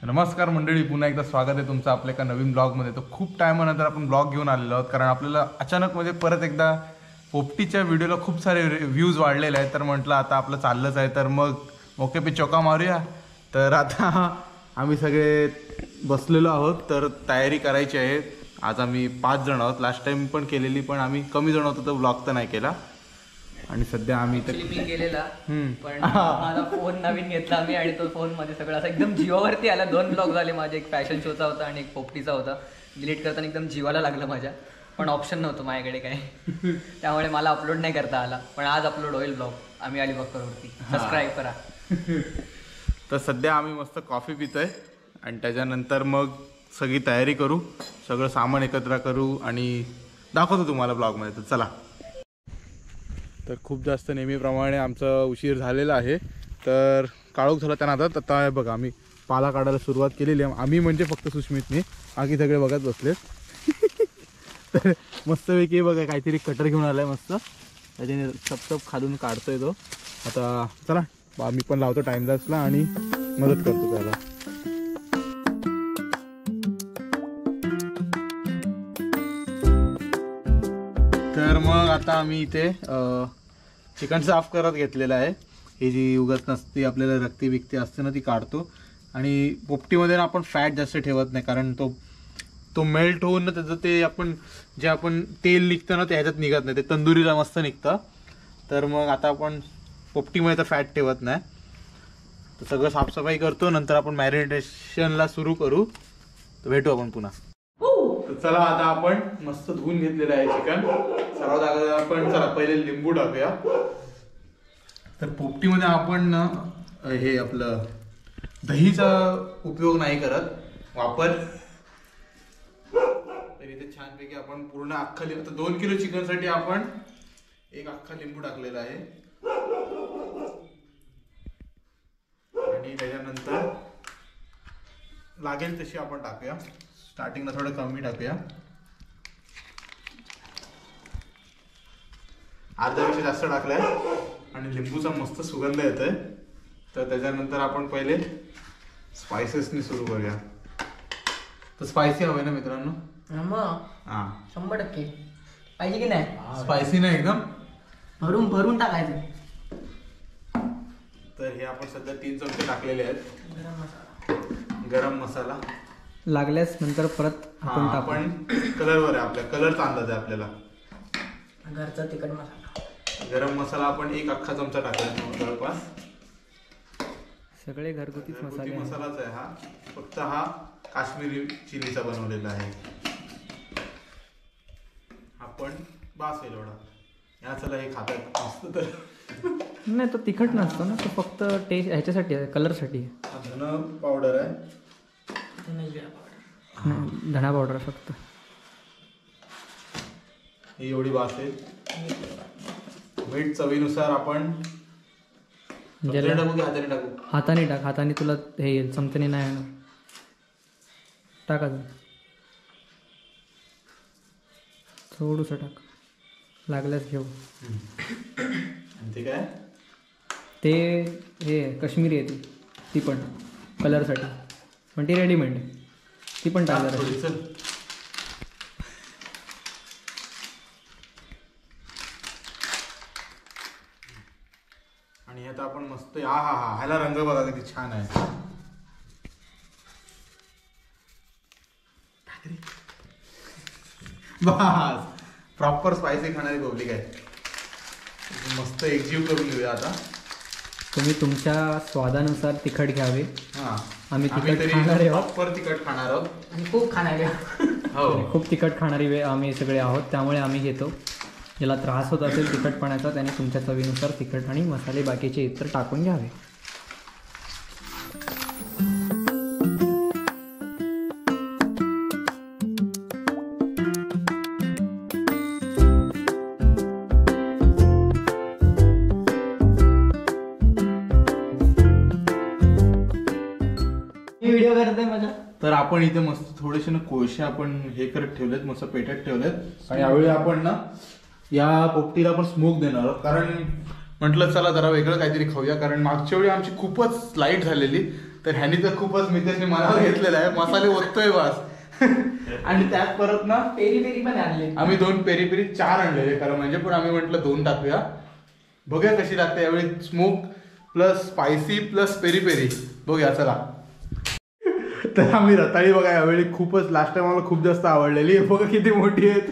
नमस्कार मंडळी, पुन्हा एकदा स्वागत आहे तुमचं आपल्या एका नवीन ब्लॉगमध्ये. तर खूप टायमानंतर आपण ब्लॉग घेऊन आलेलो आहोत, कारण आपल्याला अचानक म्हणजे परत एकदा पोपटीच्या व्हिडिओला खूप सारे व्ह्यूज वाढलेले आहेत. तर म्हटलं आता आपलं चाललंच आहे, तर मग मोके पे चौका मारूया. तर आता आम्ही सगळे बसलेलो आहोत, तर तयारी करायची आहे. आज आम्ही 5 जण आहोत. लास्ट टाइम पण केलेली, पण आम्ही कमी जण होतो तर ब्लॉग तर नाही केला. आणि सध्या आम्ही मी केलेला, पण माझा फोन नवीन घेतला मी आणि तो फोन मध्ये सगळं असं एकदम जीवावरती आला. 2 ब्लॉग झाले माझे, एक फॅशन शोचा होता आणि एक पोपटीचा होता. डिलीट करताना एकदम जीवाला लागलं माझ्या, पण ऑप्शन नव्हतं माझ्याकडे काय, त्यामुळे मला अपलोड नाही करता आला. पण आज अपलोड होईल ब्लॉग. आम्ही अलिबागवरती सबस्क्राईब करा. तर सध्या आम्ही मस्त कॉफी पितोय आणि त्याच्यानंतर मग सगळी तयारी करू, सगळं सामान एकत्र करू आणि दाखवतो तुम्हाला ब्लॉगमध्ये. तर चला. तर खूप जास्त नेहमीप्रमाणे आमचा उशीर झालेला आहे. तर काळोख झाला त्या नादात आता बघा आम्ही पाला काढायला सुरुवात केलेली आहे. आम्ही म्हणजे फक्त सुष्मितने, बाकी सगळे बघत बसले. तर मस्तपैकी बघा काहीतरी कटर घेऊन आलाय मस्त, त्याच्याने चपचप खालून काढतोय तो. आता चला आम्ही पण लावतो टाइमपासला आणि मदत करतो त्याला. तर मग आता आम्ही इथे चिकन साफ करत घेतलेलं आहे. ही जी उगत नसती आपल्याला रक्ती बिक्ती असते ना, ती काढतो. आणि पोपटीमध्ये ना आपण फॅट जास्त ठेवत नाही, कारण तो मेल्ट होऊन ना त्याचं ते आपण तेल निघतं ना ते ह्याच्यात निघत नाही, ते तंदुरीला मस्त निघतं. तर मग आता आपण पोपटीमध्ये तर फॅट ठेवत नाही. तर सगळं साफसफाई करतो, नंतर आपण मॅरिनेशनला सुरू करू. तर भेटू आपण पुन्हा. तर चला आता आपण मस्त धुवून घेतलेलं आहे चिकन. सर्वात अगोदर आपण चला पहिले लिंबू टाकूया. तर पोपटीमध्ये आपण हे आपलं दहीचा उपयोग नाही करत, वापर. तर इथे छानपैकी आपण पूर्ण अख्खा लिंबू, आता 2 किलो चिकनसाठी आपण 1 अख्खा लिंबू टाकलेला आहे. आणि त्याच्यानंतर लागेल तशी आपण टाकूया. स्टार्टिंगला थोडं कमी टाकूया, अर्ध्यापेक्षा जास्त टाकलाय. आणि लिंबूचा मस्त सुगंध येतोय. तर त्याच्यानंतर आपण पहिले स्पायसेसनी सुरू करूया. तर स्पायसी हवंय ना मित्रांनो? हा 100% पाहिजे की नाही? स्पायसी नाही, एकदम भरून भरून टाकायचं. तर हे आपण सध्या 3 चमचे टाकलेले आहेत गरम मसाला. लागल्यास नंतर परत आपण कलरवर आहे, आपल्या कलरचा अंदाज आहे आपल्याला. घरचा तिखट मसाला, गरम मसाला आपण 1 अख्खा चमचा टाकला जवळपास. सगळे घरगुती मसालाच आहे हा, फक्त हा काश्मीरी चिलीचा बनवलेला आहे. आपण बास होईल एवढा. या चला हे खातात मस्त. तर नाही, तो तिखट नसतो ना, तो फक्त टेस्ट ह्याच्यासाठी आहे, कलरसाठी. धना पावडर आहे, धना पावडर फक्त. ही एवढी बास आहे. मीठ चवीनुसार आपण टाकू की हाताने टाकू? हाताने टाक, हाताने तुला हे येईल, चमच्याने नाही येणार. टाका थोडंसं टाक, लागल्यास घेऊ. ते काय ते हे काश्मीरी आहे ती पण कलरसाठी, पण ती रेडीमेड आहे, ती पण टाकणार. आणि आता आपण मस्त हा ह्याला रंग बघा किती छान आहे. बस प्रॉपर स्पायसी खाणारी पब्लिक आहे. मस्त एकजीव करून घेऊया आता. तुम्ही तुमच्या स्वादानुसार तिखट घ्यावे. आम्ही तिखट खाणार आहोत, प्रॉपर तिखट खाणार आहोत आणि खूप खाणारे. हो, खूप तिखट खाणारी आम्ही सगळे आहोत, त्यामुळे आम्ही घेतो. ज्याला त्रास होत असेल तिखटपणाचा त्याने तुमच्या चवीनुसार तिखट आणि मसाले बाकीचे इतर टाकून घ्यावे. व्हिडिओ करते माझा. तर आपण इथे मस्त थोडेसे ना कोळशे आपण हे करत ठेवलेत, मस्त पेटत ठेवलेत. आणि यावेळी आपण ना या पोपटीला आपण स्मोक देणार आहोत, कारण म्हटलं चला जरा वेगळं काहीतरी खाऊया. कारण मागच्या वेळी आमची खूपच लाईट झालेली, तर ह्यानी तर खूपच मितेशने मनावर घेतलेला आहे, मसाले ओततोय बस. आणि त्यात परत ना पेरी पेरी पण आणले आम्ही 2 पेरी पेरी 4 आणलेले खरं म्हणजे, पण आम्ही म्हटलं 2 टाकूया, बघूया कशी लागते यावेळी. Smoke plus spicy plus peri peri बघूया चला. तर आम्ही रताळी बघा यावेळी खूपच, लास्ट टाइम मला खूप जास्त आवडलेली, बघा किती मोठी आहेत.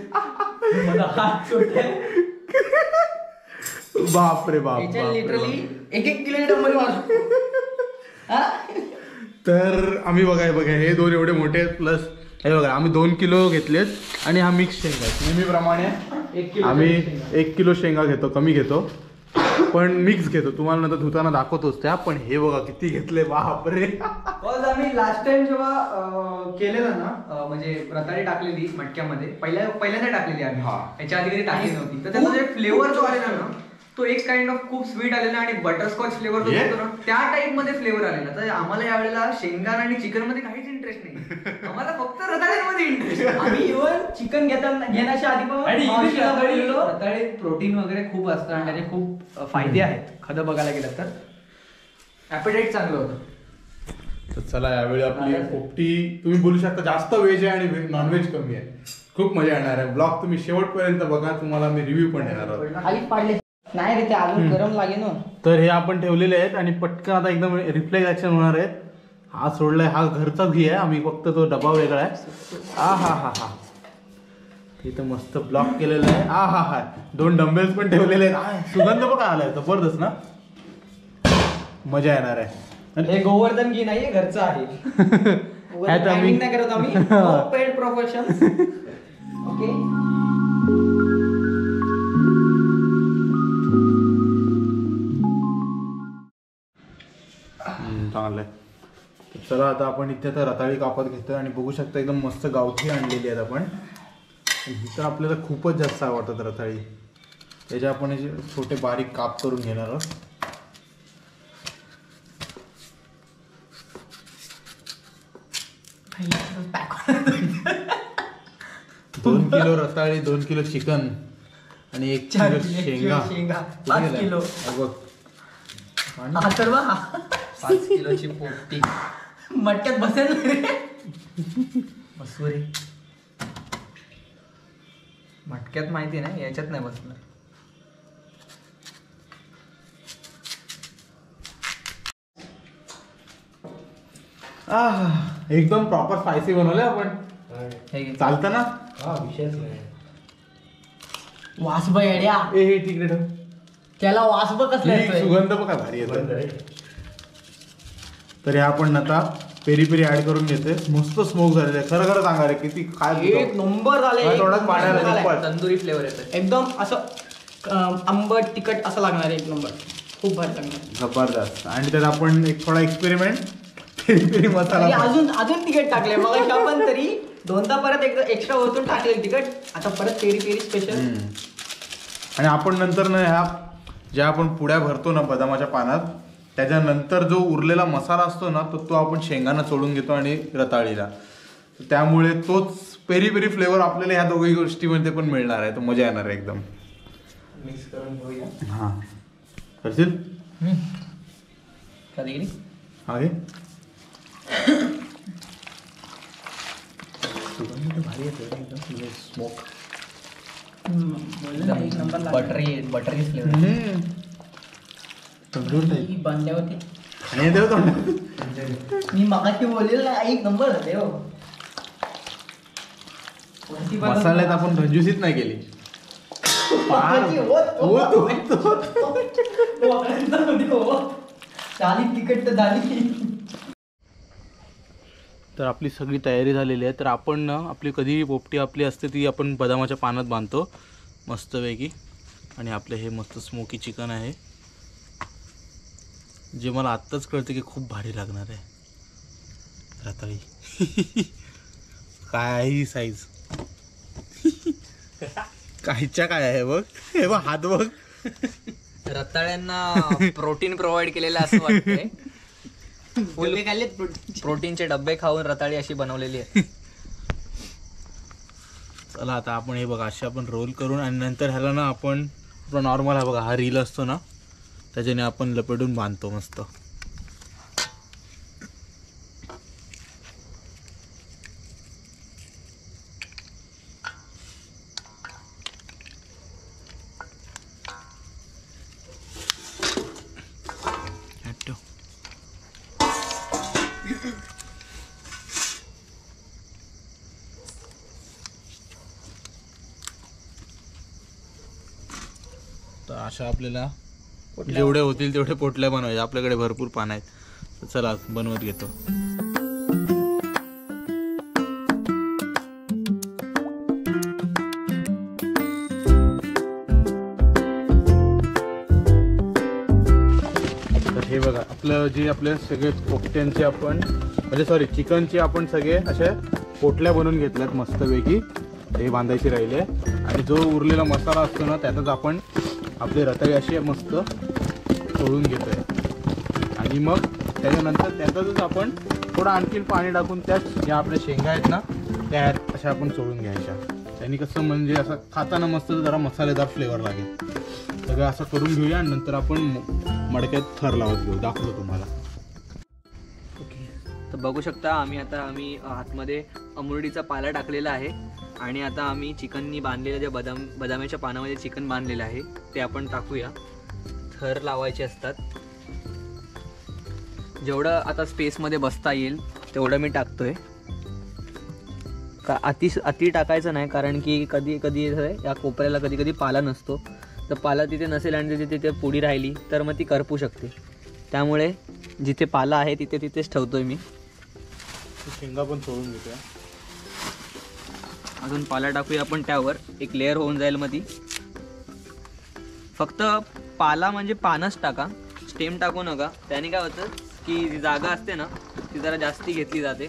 बापरे बाप, लिटरली 1-1 किलो. तर आम्ही बघा हे 2 एवढे मोठे आहेत, प्लस हे बघा आम्ही 2 किलो घेतलेत. आणि हा मिक्स शेंगा आहे, नेहमीप्रमाणे आम्ही 1 किलो शेंगा घेतो, कमी घेतो पण मिक्स घेतो, तुम्हाला नंतर धुताना दाखवतोच त्या. पण हे बघा किती घेतले, बापरे. आम्ही लास्ट टाइम जेव्हा केलेलं ना, म्हणजे रताळी टाकलेली मटक्यामध्ये पहिल्यांदा टाकलेली आम्ही, याच्या आधी कधी टाकली नव्हती. तर त्याचा जे फ्लेवर जो आलेला ना तो एक काइंड ऑफ खूप स्वीट आलेला आणि बटरस्कॉच फ्लेवर जो होतो ना त्या टाइप मध्ये फ्लेवर आलेला. तर आम्हाला यावेळेला शेंगार आणि चिकन मध्ये काहीच इंटरेस्ट नाही, आम्हाला फक्त रताळ्यांमध्ये इंटरेस्ट. आम्ही इव्हन चिकन घेण्याच्या आधी पण रताळीत प्रोटीन वगैरे खूप असतं आणि त्याचे खूप फायदे आहेत खरं बघायला गेलं तर. ॲपेटाईट चांगलं होतं. तर चला यावेळी आपली पोपटी तुम्ही बोलू शकता जास्त व्हेज आहे आणि नॉनव्हेज कमी आहे, खूप मजा येणार आहे. ब्लॉग तुम्ही शेवटपर्यंत बघा, तुम्हाला मी रिव्ह्यू पण देणार आहोत. खाली पाडले नाही रे, ते अजून गरम लागेल ना. तर हे आपण ठेवलेले आहेत आणि पटकन आता एकदम रिफ्लेक्स ऍक्शन होणार आहे. हा सोडलाय, हा घरचाच घी आहे, आम्ही फक्त तो डबा वेगळा आहे. हा इथं मस्त ब्लॉक केलेलं आहे. हा 2 डंबेल्स पण ठेवलेले आहेत. सुगंध बघा आलाय जबरदस्त ना, मजा येणार आहे. हे गोवर्धन घी नाही, घरचं आहे. नाही करत आम्ही, पेड प्रोफेशन. ओके, चांगलं आहे. चला आता आपण इथे तर रताळी कापत घेतोय आणि बघू शकता एकदम मस्त गावठी आणलेली आहेत आपण. ही तर आपल्याला खूपच जास्त आवडतात रताळी, त्याचे आपण असे छोटे बारीक काप करून घेणार आहोत. दोन किलो रताळी, 2 किलो चिकन आणि 1 किलो शेंगा. 5 किलो. आणि 5 किलोची पोपटी मटक्यात बसेल रे. बसू रे मटक्यात, माहिती नाही याच्यात नाही बसणार. एकदम प्रॉपर स्पायसी बनवले आपण, चालतं ना. वास बघ्या हे तिकडे ठेव, त्याला वास बघ कसला येतोय, सुगंध बघा भारी येतो. तर हे आपण आता पेरी पेरी ऍड करून घेते. मस्त स्मोक झालेलं आहे, खरं सांगा रे किती काय एक नंबर झाले. थोडाच पाण्याला तंदुरी फ्लेवर येतो एकदम, असं आंबट तिखट असं लागणार, एक नंबर, खूप भारी लागणार, जबरदस्त. आणि त्यात आपण एक थोडा एक्सपेरिमेंट पेरी पेरी मसाला अजून तिखट टाकले मग आपण तरी 2दा परत एकदा एक्स्ट्रा वरतून टाकले तिखट, आता परत पेरी पेरी स्पेशल. आणि आपण नंतर ना ह्या ज्या आपण पुड्या भरतो ना बदामाच्या पानात, त्याच्यानंतर जो उरलेला मसाला असतो ना तो आपण शेंगांना चोळून घेतो आणि रताळीला, त्यामुळे तोच पेरी पेरी फ्लेवर आपल्याला ह्या दोघी गोष्टीमध्ये पण मिळणार आहे. तो मजा येणार आहे एकदम. मिक्स करून घेऊया. हां करशील कधी गेली हा घे. सुगंध भारी येतो एकदम, स्मोक बटरी फ्लेवर बांधल्यावरती. मी मगाशी बोललेलं ना, एक नंबर झाले हो. मसाल्यात आपण कंजूसीच नाही केली. तिखट तर झाली. तर आपली सगळी तयारी झालेली आहे. तर आपण ना आपली कधी पोपटी आपली असते ती आपण बदामाच्या पानात बांधतो मस्तपैकी. आणि आपलं हे मस्त स्मोकी चिकन आहे, जे मला आत्ताच कळतं की खूप भारी लागणार आहे. रताळी काय ही साईज कायच्या काय आहे बघ, हे बघ हात बघ. रताळ्यांना प्रोटीन प्रोव्हाइड केलेलं असं वाटतंय. प्रोटीनचे डब्बे खाऊन रताळी अशी बनवलेली आहे. चला आता आपण हे बघा असे आपण रोल करून आणि नंतर ह्याला ना आपण नॉर्मल हा बघा हा रील असतो ना त्याच्याने आपण लपेटून बांधतो मस्त. तर अशा आपल्याला जेवढे होतील तेवढे पोटल्या बनवायचे. आपल्याकडे भरपूर पान आहेत. तर चला बनवत घेतो. तर हे बघा आपलं जे आपले सगळे पोपट्यांचे आपण म्हणजे सॉरी चिकनचे आपण सगळे अशा पोटल्या बनवून घेतल्यात मस्तपैकी. हे बांधायची राहिले आणि जो उरलेला मसाला असतो ना त्यातच आपण आपली रताळी अशी मस्त तळून घेतोय. आणि मग त्याच्यानंतर त्यातच आपण थोडं आणखीन पाणी टाकून त्यात ज्या आपल्या शेंगा आहेत ना त्या अशा आपण चोळून घ्यायच्या. त्यांनी कसं म्हणजे असं खाताना मस्त जरा मसालेदार फ्लेवर लागेल. सगळं असं करून घेऊया आणि नंतर आपण मडक्यात थर लावत घेऊ. दाखवतो तुम्हाला. ओके, तर बघू शकता आम्ही आतमध्ये अमुरडीचा पाला टाकलेला आहे आणि आता आम्ही चिकननी बांधलेलं जे बदामाच्या पानामध्ये चिकन बांधलेलं आहे ते आपण टाकूया. थर लावायचे असतात. जेवढं आता स्पेसमध्ये बसता येईल तेवढं मी टाकतोय. अति टाकायचं नाही, कारण की कधी कधी या कोपऱ्याला कधी कधी पाला नसतो. तर पाला तिथे नसेल आणि तिथे पुडी राहिली तर मग ती करपू शकते. त्यामुळे जिथे पाला आहे तिथेच ठेवतोय मी. शेंगा पण चोळून घेतोय. अजून पाला टाकूया आपण त्यावर. एक लेअर होऊन जाईल मग ती. फक्त पाला म्हणजे पानच टाका, स्टेम टाकू नका. त्याने काय होतं की जी जागा असते ना ती जरा जास्ती घेतली जाते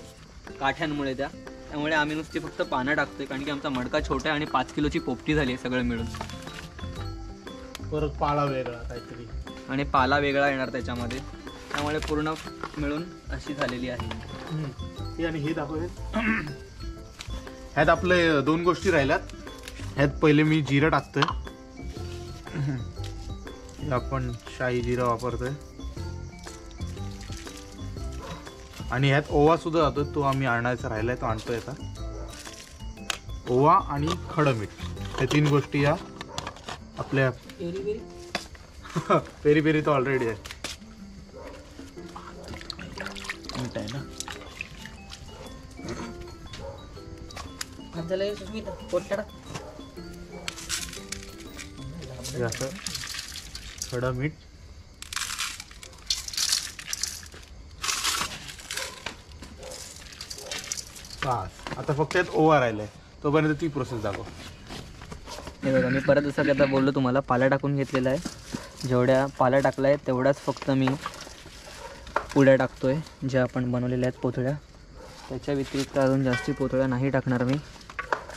काठ्यांमुळे. त्यामुळे आम्ही नुसती फक्त पानं टाकतोय, कारण की आमचा मडका छोटा आहे आणि 5 किलोची पोपटी झाली आहे सगळं मिळून. परत पाला वेगळा काहीतरी आणि पाला वेगळा येणार त्याच्यामध्ये. त्यामुळे पूर्ण मिळून अशी झालेली आहे. आणि हे दाखवत ह्यात आपले 2 गोष्टी राहिल्यात. ह्यात पहिले मी जिरं टाकतोय. आपण शाही जिरा वापरतोय आणि ह्यात ओवा सुद्धा जातो. तो आम्ही आणायचा राहिलाय, तो आणतोय आता. ओवा आणि खडं मीठ हे 3 गोष्टी या आपल्या पेरी पेरी तो ऑलरेडी आहे. मीठ आहे ना. असं खडं मीठ. आता फक्त यात ओवा राहिलाय, तोपर्यंत ती प्रोसेस दाखव. हे बघा, मी परत जसं की आता बोललो तुम्हाला, पाला टाकून घेतलेला आहे. जेवढ्या पाला टाकला आहे तेवढाच फक्त मी पुड्या टाकतोय ज्या आपण बनवलेल्या आहेत पोतळ्या. त्याच्या व्यतिरिक्त अजून जास्ती पोतळ्या नाही टाकणार मी,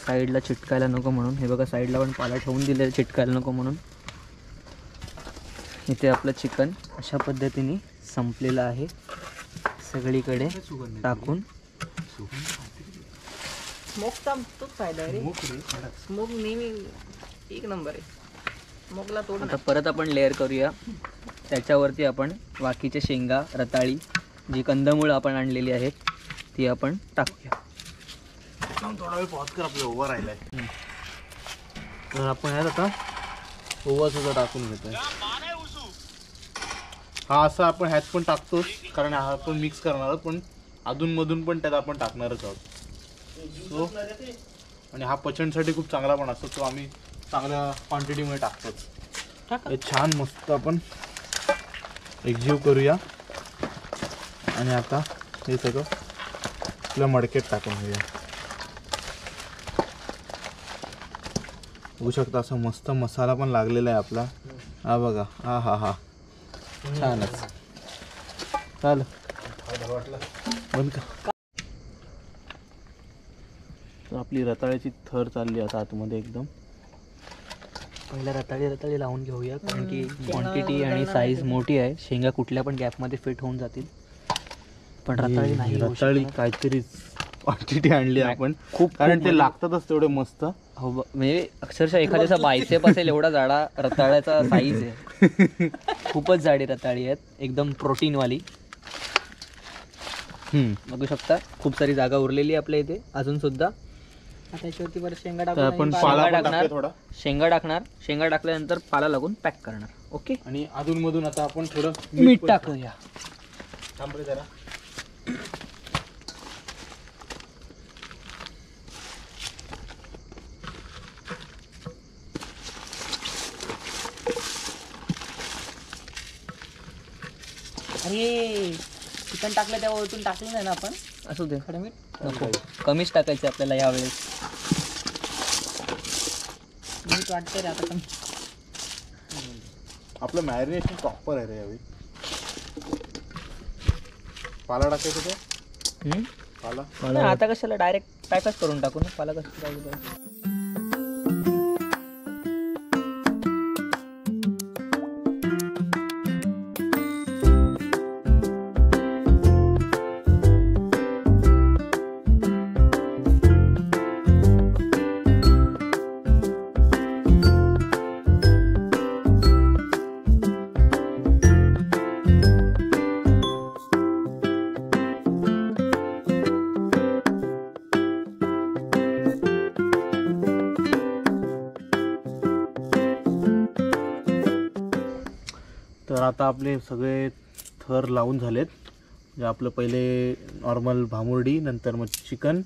साईडला चिटकायला नको म्हणून. हे बघा, साईडला पण पाला ठेवून दिलेला चिटकायला नको म्हणून. इथे आपलं चिकन अशा पद्धतीने संपलेलं आहे सगळीकडे टाकून. स्मोकचा तोच फायदा आहे रे. स्मोक नेहमी एक नंबर आहे. स्मोकला तोड. आता परत आपण लेअर करूया. त्याच्यावरती आपण बाकीचे शेंगा, रताळी, जी कंदमुळं आपण आणलेली आहेत ती आपण टाकूया. थोडा वेळ पॉज कर, आपला ओवा राहिलाय. तर आपण ह्यात आता ओवा सुद्धा टाकून घेतोय. हा असा आपण ह्यात पण टाकतोच, कारण हा आपण मिक्स करणार आहोत, पण अधूनमधून पण त्यात आपण टाकणारच आहोत. सो आणि हा पचनसाठी खूप चांगला पण असतो, तो आम्ही चांगल्या क्वांटिटीमध्ये टाकतोच. हे छान मस्त आपण एकजीव करूया आणि आता हे सगळं आपल्या मडक्यात टाकून घेऊया. बघू शकता असं मस्त मसाला पण लागलेला आहे आपला. हा बघा, हा हा हा छानच. चालेल बंद का. तर आपली रताळ्याची थर चालली आता आतमध्ये एकदम. पहिला रताळी लावून घेऊया, कारण की क्वांटिटी आणि साईज मोठी आहे. शेंगा कुठल्या पण गॅपमध्ये फिट होऊन जातील, पण रताळी नाही. रताळी काहीतरी क्वांटिटी आणली आपण खूप, कारण ते लागतातच तेवढे मस्त. हो, म्हणजे अक्षरशः एखाद्याचा बायसेप असेल एवढा जाडा रताळ्याचा साईज आहे. खूपच जाडी रताळी आहेत, एकदम प्रोटीनवाली. बघू शकता खूप सारी जागा उरलेली आपल्या इथे अजून सुद्धा. आता याच्यावरती परत शेंगा तर आपण टाकून पाला पण टाकणार. टाकूया थोडा. शेंगा टाकल्यानंतर पाला लागून पॅक करणार. ओके, आणि अधूनमधून आता आपण थोडं मीठ टाकूया. थांबरे जरा. अरे चिकन टाकलं त्या वरतून टाकलं नाही ना आपण. असू दे, खडं मीठ नको, कमीच टाकायचं आपल्याला यावेळेस. मीठ वाटतंय रे आता कमी. आपलं मॅरिनेशन प्रॉपर आहे रे यावेळी. पाला टाकायचं ते पाला. नाही, आता कशाला डायरेक्ट पॅकच करून टाकू ना, पाला कसं पाहिजे. तर आता आपले सगळे थर लावून झालेत. जे आपलं पहिले नॉर्मल भामुर्डी, नंतर मग चिकन,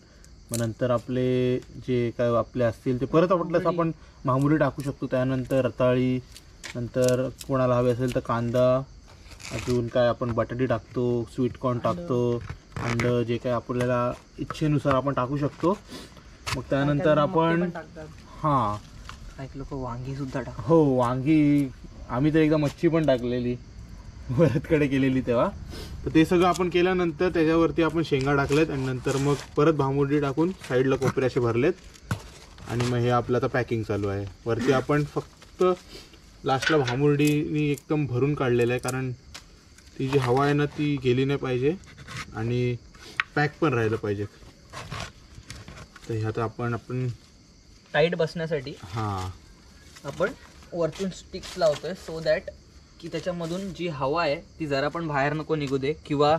मग नंतर आपले जे काय आपले असतील ते परत वाटलंच आपण भामुर्डी टाकू शकतो. त्यानंतर रताळी, नंतर कोणाला हवे असेल तर कांदा, अजून काय आपण बटाटी टाकतो, स्वीटकॉर्न टाकतो, अंड, जे काय आपल्याला इच्छेनुसार आपण टाकू शकतो. मग त्यानंतर आपण हां काही लोक वांगी सुद्धा टाक. हो, वांगी आम्ही तर एकदा मच्छी पण टाकलेली भरतकडे केलेली तेव्हा. तर ते सगळं आपण केल्यानंतर त्याच्यावरती आपण शेंगा टाकलेत आणि नंतर मग परत भामुर्डी टाकून साईडला कोपरे असे भरलेत आणि मग हे आपलं आता पॅकिंग चालू आहे. वरती आपण फक्त लास्टला भामुर्डीनी एकदम भरून काढलेलं आहे, कारण ती जी हवा आहे ना ती गेली नाही पाहिजे आणि पॅक पण राहिलं पाहिजे. तर हे आता आपण टाईट बसण्यासाठी हां आपण वरतून स्टिक्स लावतोय, सो दॅट की त्याच्यामधून जी हवा आहे ती जरा पण बाहेर नको निघू दे. किंवा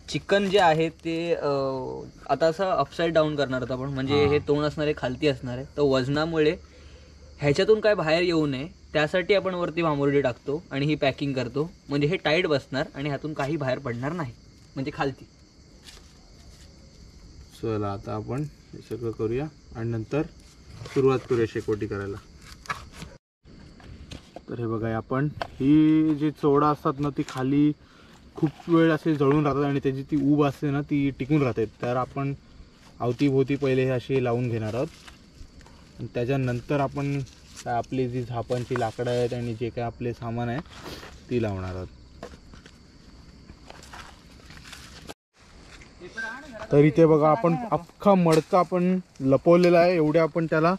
चिकन जे आहे ते आता असं अपसाईड डाऊन करणार आहोत आपण, म्हणजे हे तोंड असणार आहे खालती असणार आहे, तर वजनामुळे ह्याच्यातून काय बाहेर येऊ नये त्यासाठी आपण वरती भामुर्डी टाकतो आणि ही पॅकिंग करतो. म्हणजे हे टाईट बसणार आणि ह्यातून काही बाहेर पडणार नाही, म्हणजे खालती. चला आता आपण हे सगळं करूया आणि नंतर सुरुवात करूया शेकोटी करायला. तर हे बघा, आपण ही जी चोडा असतात ना ती खाली खूप वेळ असे जळून राहतात आणि त्याची ती ऊब असते ना ती टिकून राहते. तर आपण अवतीभोवती पहिले हे असे लावून घेणार आहोत आणि त्याच्यानंतर आपण काय आपली जी झापांची लाकडं आहेत आणि जे काय आपले सामान आहे ती लावणार आहोत. तर इथे बघा आपण अख्खा मडका आपण लपवलेला आहे. एवढे आपण त्याला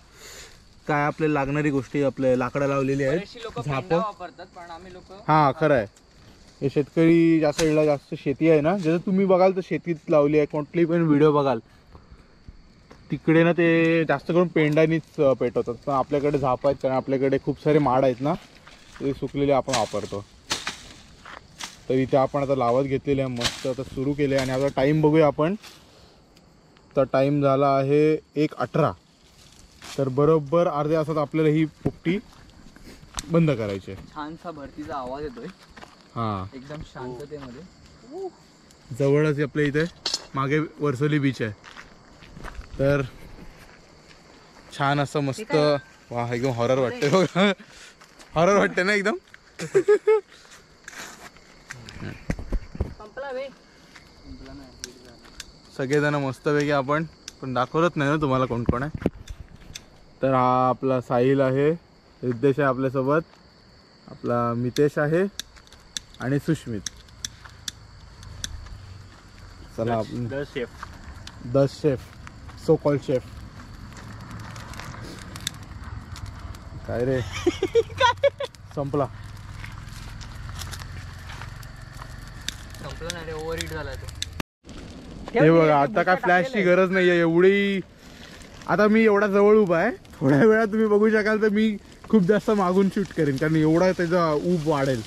काय आपल्याला लागणारी गोष्टी आपल्या लाकडं लावलेली आहेत. झाप वापरतात पण आम्ही लोक हां खरं आहे. हे शेतकरी ज्या साईडला जास्त शेती आहे ना, जसं तुम्ही बघाल तर शेतीत लावली आहे, कोणतेही पण व्हिडिओ बघाल तिकडे ना ते जास्त करून पेंडानीच पेटवतात. पण आपल्याकडे झाप आहेत कारण आपल्याकडे खूप सारे माड आहेत ना, ते सुकलेले आपण वापरतो. तर इथे आपण आता लावत घेतलेले आहे मस्त. आता सुरू केले आणि आता टाईम बघूया आपण. तर टाईम झाला आहे 1:18. तर बरोबर अर्ध्या तासात आपल्याला ही पोपटी बंद करायची आहे. छानसा भरतीचा आवाज येतोय हां, एकदम शांततेमध्ये. जवळच आपल्या इथे मागे वर्सोली बीच आहे. तर छान असं मस्त. वा, एकदम हॉरर वाटते बघा. हॉरर वाटते ना एकदम. सगळेजण मस्तपैकी आपण पण दाखवत नाही ना तुम्हाला कोण कोण आहे. तर हा आपला साहिल आहे, रिद्धेश आहे आपल्यासोबत, आपला मितेश आहे आणि सुष्मित. चला आपण the chef, so called chef. काय रे संपला. संपलं नाही रे, ओव्हर हिट झाला तो. हे बघा, आता काय फ्लॅशची गरज नाही आहे एवढी. आता मी एवढा जवळ उभा आहे, थोड्या वेळात तुम्ही बघू शकाल तर मी खूप जास्त मागून शूट करेन कारण एवढा त्याचा ऊब वाढेल.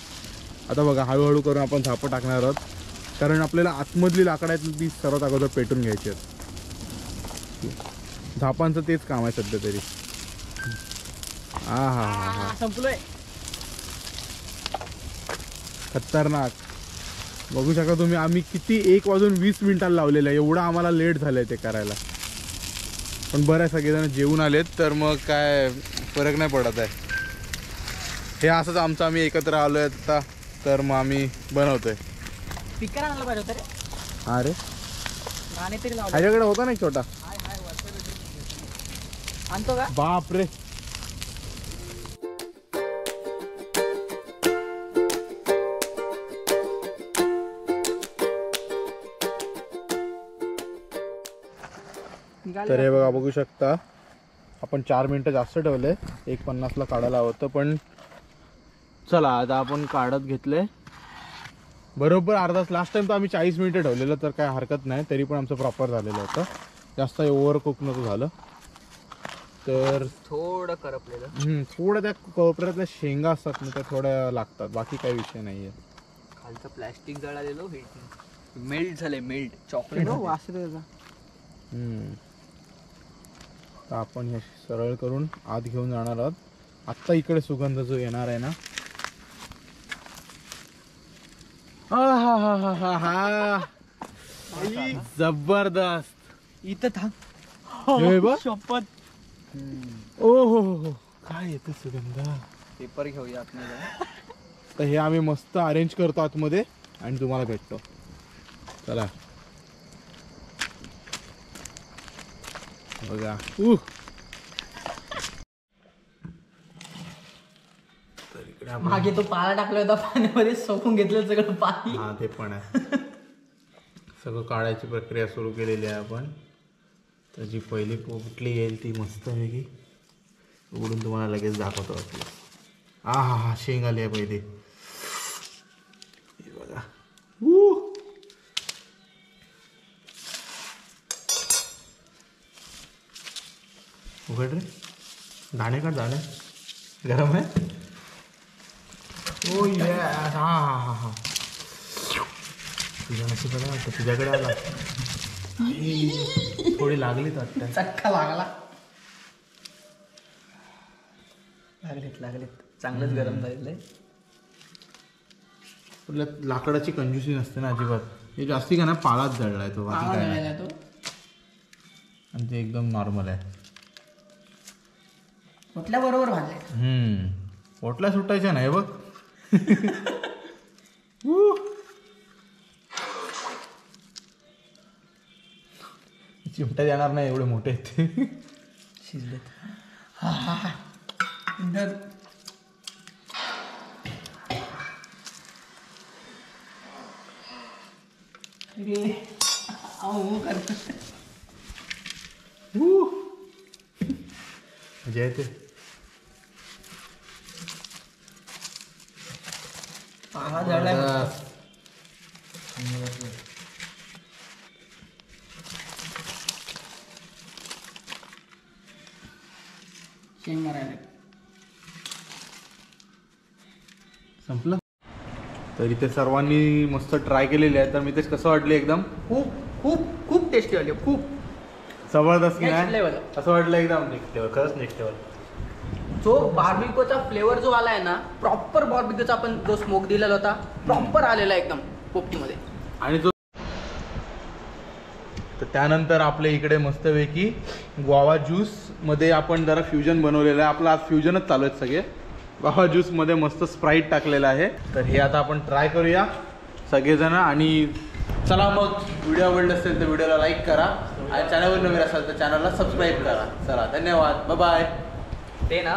आता बघा, हळूहळू करून आपण झापं टाकणार आहोत कारण आपल्याला आतमधली लाकडं आहेत ती सर्वात अगोदर पेटून घ्यायची आहेत. झापांचं तेच काम आहे सध्या तरी. हा हा हा, संपलोय. खतरनाक. बघू शकता तुम्ही, आम्ही किती 1:20 लावलेलं आहे. एवढं आम्हाला लेट झालंय ते करायला. पण बरं आहे, सगळेजण जेवून आलेत तर मग काय फरक नाही पडत आहे. हे असंच आमचं आम्ही एकत्र आलोय आता, तर मग आम्ही बनवतोय. स्पीकर आणला पाहिजे होता रे. हा रे, गाणे तरी लावलं. ह्याच्याकडे होता ना एक छोटा. आणतो का? बाप रे. तर हे बघा, बघू शकता आपण 4 मिनिटं जास्त ठेवले. 1:50 काढायला होतं, पण चला आता आपण काढत घेतले बरोबर अर्धा तास. लास्ट टाइम तर आम्ही 40 मिनिटं ठेवलेलं, तर काय हरकत नाही. तरी पण आमचं प्रॉपर झालेलं होतं, जास्त ओव्हर कुक नव्हतं झालं. तर थोडं करपलेलं. थोडं त्या कोपऱ्यातल्या शेंगा असतात ना, त्या थोड्या लागतात, बाकी काही विषय नाही आहे. खालचं प्लॅस्टिक जळालेलं हिट मेल्ट झाले, मेल्ट चॉकलेट. वास येतो त्याचा. तर आपण हे सरळ करून आत घेऊन जाणार आहोत. आत्ता इकडे सुगंध जो येणार आहे ना, जबरदस्त. इथं थांब. हे बघ. शपथ. ओ हो, काय येतं सुगंध. पेपर घेऊया आतमध्ये. तर हे आम्ही मस्त अरेंज करतो आतमध्ये आणि तुम्हाला भेटतो. चला बघा. मागे तो पाला टाकला होता पाण्यामध्ये, सोकून घेतलं सगळं पाणी. हा ते पण आहे. सगळं काढायची प्रक्रिया सुरू केलेली आहे आपण. तर जी पहिली पोपटली येईल ती मस्त वेगळी उघडून तुम्हाला लगेच दाखवतो आपलं. हा शेंग आली आहे पहिली. हे बघा. उघड रे, दाणे काढ, दाणे गरम आहे. ओ ये, हा तुझ्या नशिबाला वाटतं, तुझ्याकडे आला. थोडी लागलीच वाटतं. चक्का लागला. लागलेत चांगलंच गरम झालेलं आहे. आपल्या लाकडाची कंजूसी नसते ना अजिबात. हे जास्ती का ना पाळाच जळलाय तो, बाकी काय नाही. आणि ते एकदम नॉर्मल आहे. कुठल्या बरोबर भाजले. पोटला सुटायच्या नाही बघ. चिमटा येणार नाही, एवढे मोठे आहेत ते. शिजलेत. जय ते पाला जळलाय. शेंग मारायला संपलं. तर इथे सर्वांनी मस्त ट्राय केलेली आहे. तर मी तेच कसं वाटले, एकदम खूप खूप खूप टेस्टी वाटले. खूप जबरदस्त की Next नाही level. असं वाटलं एकदम नेक्स्ट लेवल. खरंच नेक्स्ट लेवल. जो बार्बिक्यूचा फ्लेवर जो आलाय ना, प्रॉपर बार्बिक्यूचा आपण जो स्मोक दिलेला होता, प्रॉपर आलेला एकदम पोपटीमध्ये. आणि जो तर त्यानंतर आपल्या इकडे मस्तपैकी ग्वावा ज्यूस मध्ये आपण जरा फ्युजन बनवलेलं आहे. आपलं आज फ्युजनच चालू आहेत सगळे. ग्वावा ज्यूस मध्ये मस्त स्प्राईट टाकलेलं आहे. तर हे आता आपण ट्राय करूया सगळेजण. आणि चला मग, व्हिडिओ आवडला असेल तर व्हिडिओला लाईक करा आणि चॅनलवर नवीन असाल तर चॅनलला सबस्क्राईब करा. चला, धन्यवाद, बाय बाय. ते ना